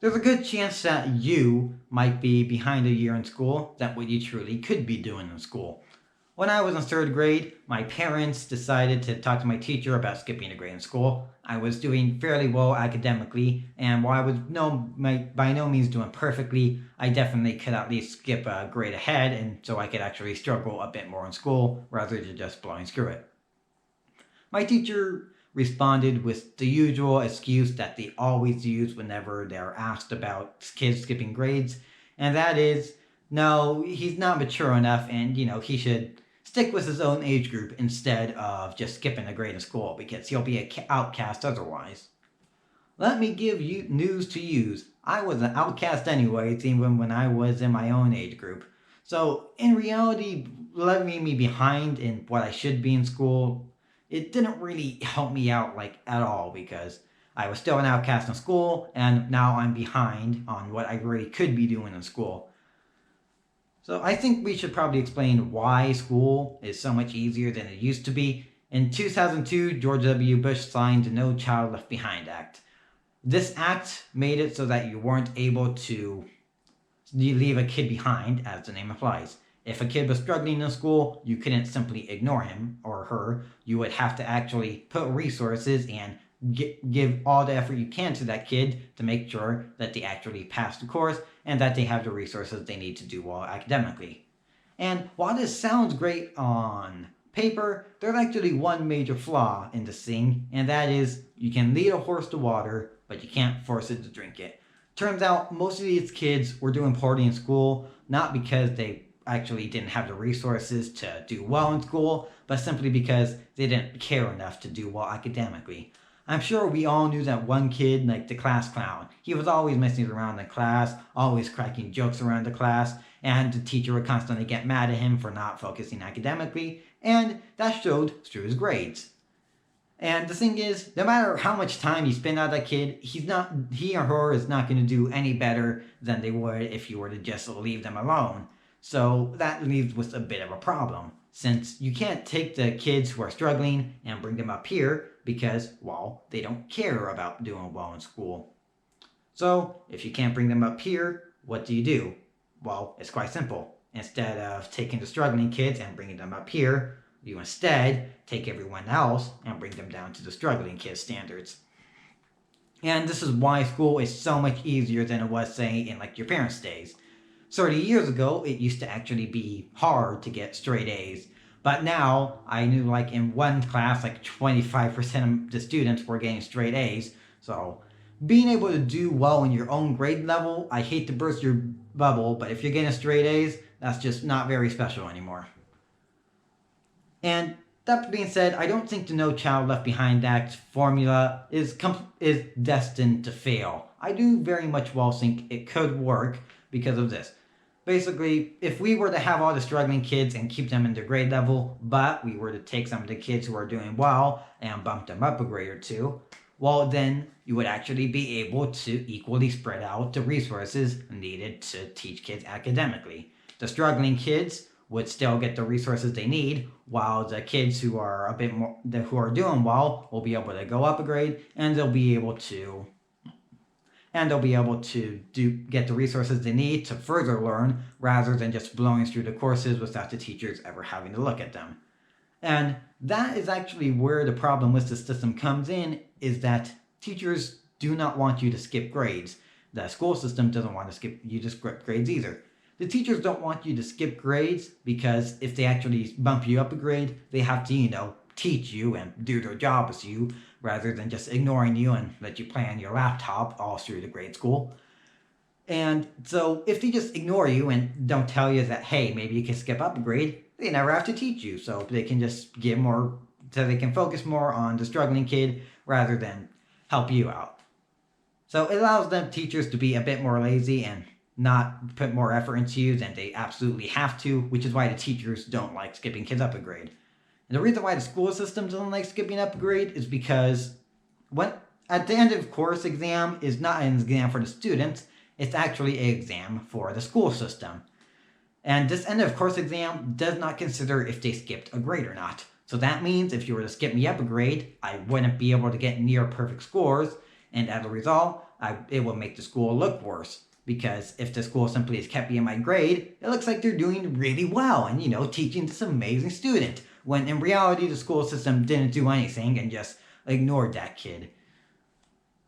There's a good chance that you might be behind a year in school than what you truly could be doing in school. When I was in third grade, my parents decided to talk to my teacher about skipping a grade in school. I was doing fairly well academically, and while I was by no means doing perfectly, I definitely could at least skip a grade ahead, and so I could actually struggle a bit more in school rather than just blowing through it. My teacher responded with the usual excuse that they always use whenever they're asked about kids skipping grades, and that is, no, he's not mature enough and, he should stick with his own age group instead of just skipping a grade in school because he'll be an outcast otherwise. Let me give you news to use. I was an outcast anyways, even when I was in my own age group. So, in reality, leaving me behind in what I should be in school, it didn't really help me out like at all because I was still an outcast in school and now I'm behind on what I really could be doing in school. So I think we should probably explain why school is so much easier than it used to be. In 2002, George W. Bush signed the No Child Left Behind Act. This act made it so that you weren't able to leave a kid behind, as the name implies. If a kid was struggling in school, you couldn't simply ignore him or her. You would have to actually put resources and give all the effort you can to that kid to make sure that they actually pass the course and that they have the resources they need to do well academically. And while this sounds great on paper, there's actually one major flaw in this thing, and that is you can lead a horse to water, but you can't force it to drink it. Turns out most of these kids were doing poorly in school not because they actually didn't have the resources to do well in school, but simply because they didn't care enough to do well academically. I'm sure we all knew that one kid, like the class clown. He was always messing around in class, always cracking jokes around the class, and the teacher would constantly get mad at him for not focusing academically, and that showed through his grades. And the thing is, no matter how much time you spend on that kid, he or her is not going to do any better than they would if you were to just leave them alone. So that leaves with a bit of a problem, since you can't take the kids who are struggling and bring them up here because, well, they don't care about doing well in school. So if you can't bring them up here, what do? Well, it's quite simple. Instead of taking the struggling kids and bringing them up here, you instead take everyone else and bring them down to the struggling kids standards. And this is why school is so much easier than it was, say, in like your parents' days. 30 years ago, it used to actually be hard to get straight A's. But now, I knew like in one class, like 25% of the students were getting straight A's. So, being able to do well in your own grade level, I hate to burst your bubble, but if you're getting straight A's, that's just not very special anymore. And that being said, I don't think the No Child Left Behind Act formula is destined to fail. I do very much well think it could work because of this. Basically, if we were to have all the struggling kids and keep them in their grade level, but we were to take some of the kids who are doing well and bump them up a grade or two, well, then you would actually be able to equally spread out the resources needed to teach kids academically. The struggling kids would still get the resources they need, while the kids who are a bit more who are doing well will be able to go up a grade, and they'll be able to get the resources they need to further learn rather than just blowing through the courses without the teachers ever having to look at them. And that is actually where the problem with the system comes in, is that teachers do not want you to skip grades. The school system doesn't want to skip you to skip grades either. The teachers don't want you to skip grades because if they actually bump you up a grade, they have to, teach you and do their job with you rather than just ignoring you and let you play on your laptop all through the grade school. And so if they just ignore you and don't tell you that, hey, maybe you can skip up a grade, they never have to teach you. So they can just so they can focus more on the struggling kid rather than help you out. So it allows them teachers to be a bit more lazy and not put more effort into you than they absolutely have to, which is why the teachers don't like skipping kids up a grade. And the reason why the school system doesn't like skipping up a grade is because when at the end of course exam is not an exam for the students, it's actually an exam for the school system. And this end of course exam does not consider if they skipped a grade or not. So that means if you were to skip me up a grade, I wouldn't be able to get near perfect scores, and as a result, it will make the school look worse. Because if the school simply has kept me in my grade, it looks like they're doing really well and, teaching this amazing student. When in reality, the school system didn't do anything and just ignored that kid.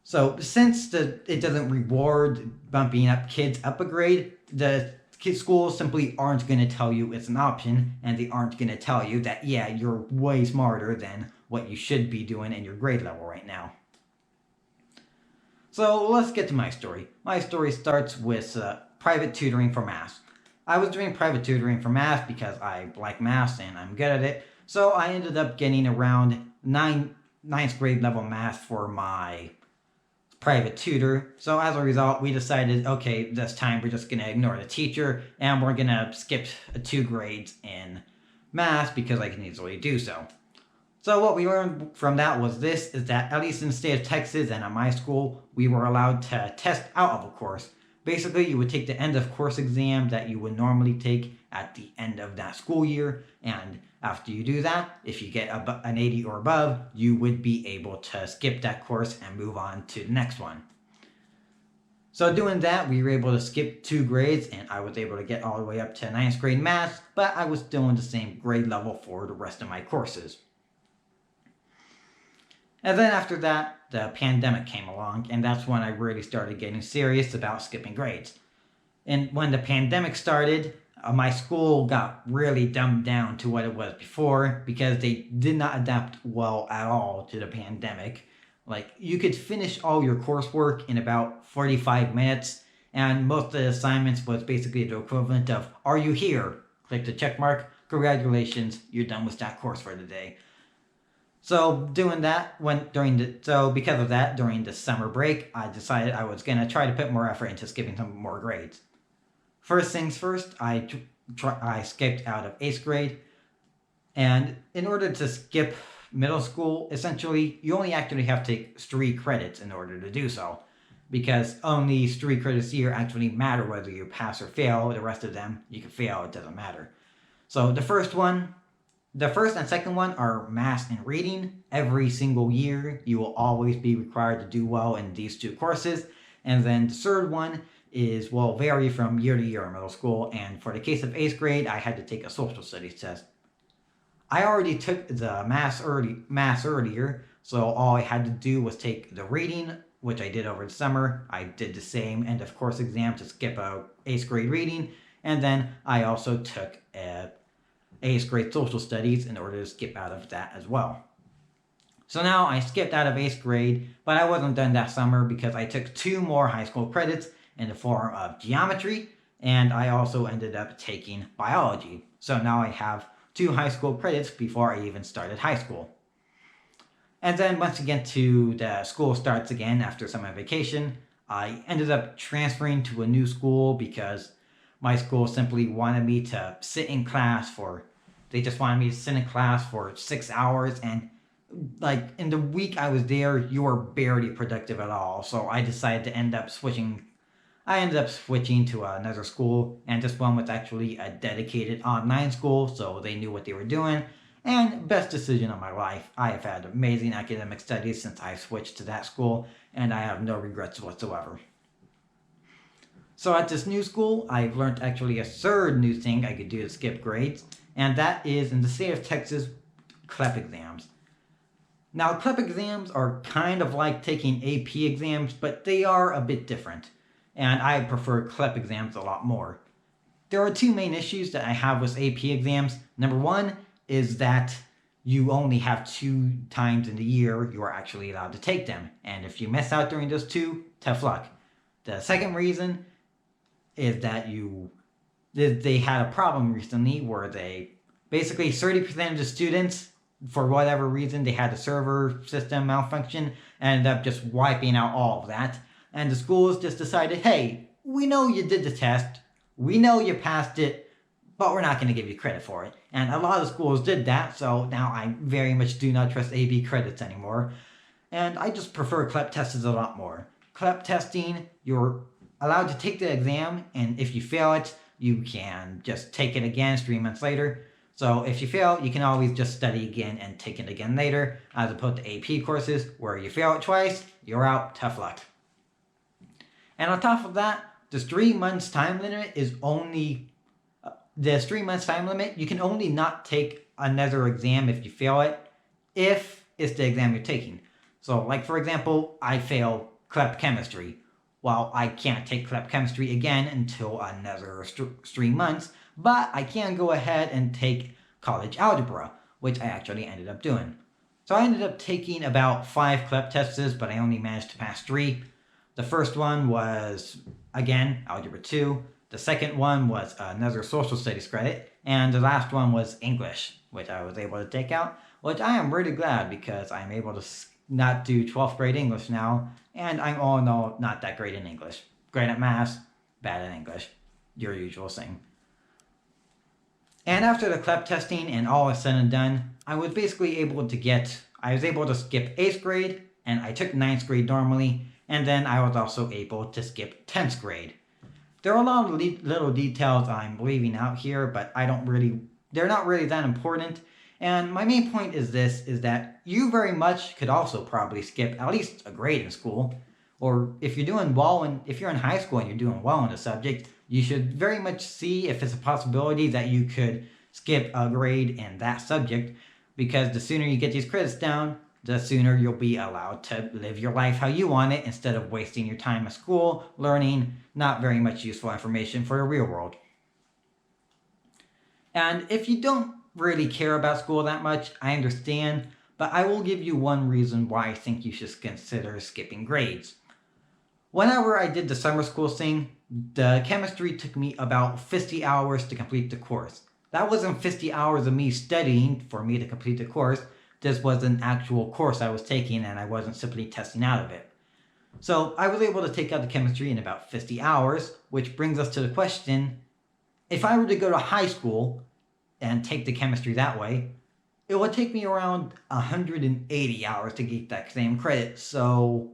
So since it doesn't reward bumping up kids up a grade, the schools simply aren't going to tell you it's an option, and they aren't going to tell you that, yeah, you're way smarter than what you should be doing in your grade level right now. So let's get to my story. My story starts with private tutoring for math. I was doing private tutoring for math because I like math and I'm good at it. So I ended up getting around ninth grade level math for my private tutor. So as a result, we decided, okay, this time we're just going to ignore the teacher and we're going to skip 2 grades in math because I can easily do so. So what we learned from that was is that at least in the state of Texas and at my school, we were allowed to test out of a course. Basically, you would take the end of course exam that you would normally take at the end of that school year, and after you do that, if you get an 80 or above, you would be able to skip that course and move on to the next one. So doing that, we were able to skip 2 grades, and I was able to get all the way up to 9th grade math, but I was still in the same grade level for the rest of my courses. And then after that, the pandemic came along, and that's when I really started getting serious about skipping grades. And when the pandemic started, my school got really dumbed down to what it was before because they did not adapt well at all to the pandemic. Like, you could finish all your coursework in about 45 minutes, and most of the assignments was basically the equivalent of, are you here? Click the check mark. Congratulations, you're done with that course for the day. So doing that, because of that, during the summer break, I decided I was going to try to put more effort into skipping some more grades. First things first, I skipped out of 8th grade. And in order to skip middle school, essentially, you only actually have to take 3 credits in order to do so. Because only 3 credits a year actually matter whether you pass or fail. The rest of them, you can fail, it doesn't matter. So the first and second one are math and reading. Every single year, you will always be required to do well in these 2 courses. And then the third one will vary from year to year in middle school. And for the case of 8th grade, I had to take a social studies test. I already took the math earlier, so all I had to do was take the reading, which I did over the summer. I did the same end of course exam to skip a 8th grade reading. And then I also took a 8th grade social studies in order to skip out of that as well. So now I skipped out of 8th grade, but I wasn't done that summer because I took 2 more high school credits in the form of geometry, and I also ended up taking biology. So now I have 2 high school credits before I even started high school. And then once again the school starts again after summer vacation, I ended up transferring to a new school because my school simply wanted me to sit in class for 6 hours, and like in the week I was there, you were barely productive at all. So I decided to end up switching to another school, and this one was actually a dedicated online school, so they knew what they were doing. And best decision of my life. I have had amazing academic studies since I switched to that school, and I have no regrets whatsoever. So at this new school, I've learned actually a third new thing I could do to skip grades, and that is in the state of Texas, CLEP exams. Now, CLEP exams are kind of like taking AP exams, but they are a bit different, and I prefer CLEP exams a lot more. There are 2 main issues that I have with AP exams. Number 1 is that you only have 2 times in the year you are actually allowed to take them, and if you miss out during those 2, tough luck. The second reason is that they had a problem recently where they basically 30% of the students, for whatever reason, they had a server system malfunction and ended up just wiping out all of that. And the schools just decided, hey, we know you did the test, we know you passed it, but we're not going to give you credit for it. And a lot of schools did that, so now I very much do not trust AP credits anymore. And I just prefer CLEP tests a lot more. CLEP testing, you're allowed to take the exam, and if you fail it, you can just take it again 3 months later. So if you fail, you can always just study again and take it again later, as opposed to AP courses where you fail it twice, you're out, tough luck. And on top of that, this 3 months time limit is only this 3 months time limit. You can only not take another exam if you fail it, if it's the exam you're taking. So, like for example, I fail CLEP chemistry. Well, I can't take CLEP chemistry again until another 3 months, but I can go ahead and take college algebra, which I actually ended up doing. So I ended up taking about 5 CLEP tests, but I only managed to pass 3. The first one was, again, Algebra 2. The second one was another social studies credit. And the last one was English, which I was able to take out, which I am really glad because I'm able to not do 12th grade English now. And I'm all in all not that great in English. Great at math, bad at English. Your usual thing. And after the CLEP testing and all is said and done, I was basically able to skip 8th grade, and I took 9th grade normally, and then I was also able to skip 10th grade. There are a lot of little details I'm leaving out here, but they're not really that important. And my main point is that you very much could also probably skip at least a grade in school. Or if you're in high school and you're doing well in a subject, you should very much see if it's a possibility that you could skip a grade in that subject, because the sooner you get these credits down, the sooner you'll be allowed to live your life how you want it instead of wasting your time at school learning not very much useful information for the real world. And if you don't really care about school that much, I understand, but I will give you one reason why I think you should consider skipping grades. Whenever I did the summer school thing, the chemistry took me about 50 hours to complete the course. That wasn't 50 hours of me studying for me to complete the course. This was an actual course I was taking, and I wasn't simply testing out of it. So I was able to take out the chemistry in about 50 hours, which brings us to the question, if I were to go to high school and take the chemistry that way, it would take me around 180 hours to get that same credit. So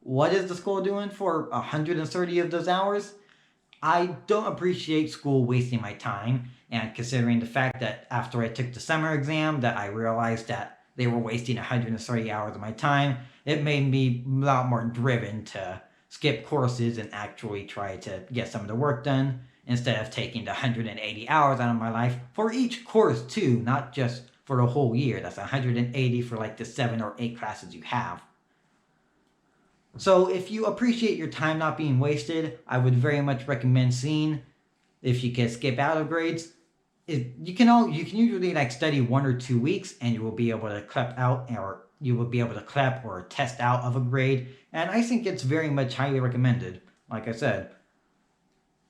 what is the school doing for 130 of those hours? I don't appreciate school wasting my time, and considering the fact that after I took the summer exam that I realized that they were wasting 130 hours of my time, it made me a lot more driven to skip courses and actually try to get some of the work done instead of taking the 180 hours out of my life for each course too, not just for the whole year. That's 180 for like the 7 or 8 classes you have. So if you appreciate your time not being wasted, I would very much recommend seeing if you can skip out of grades. You can usually like study 1 or 2 weeks and you will be able to CLEP out, or you will be able to CLEP or test out of a grade. And I think it's very much highly recommended, like I said.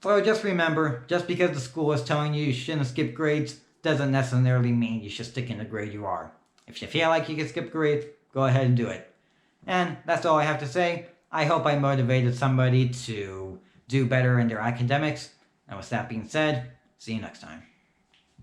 So just remember, just because the school is telling you shouldn't skip grades doesn't necessarily mean you should stick in the grade you are. If you feel like you can skip grades, go ahead and do it. And that's all I have to say. I hope I motivated somebody to do better in their academics. And with that being said, see you next time.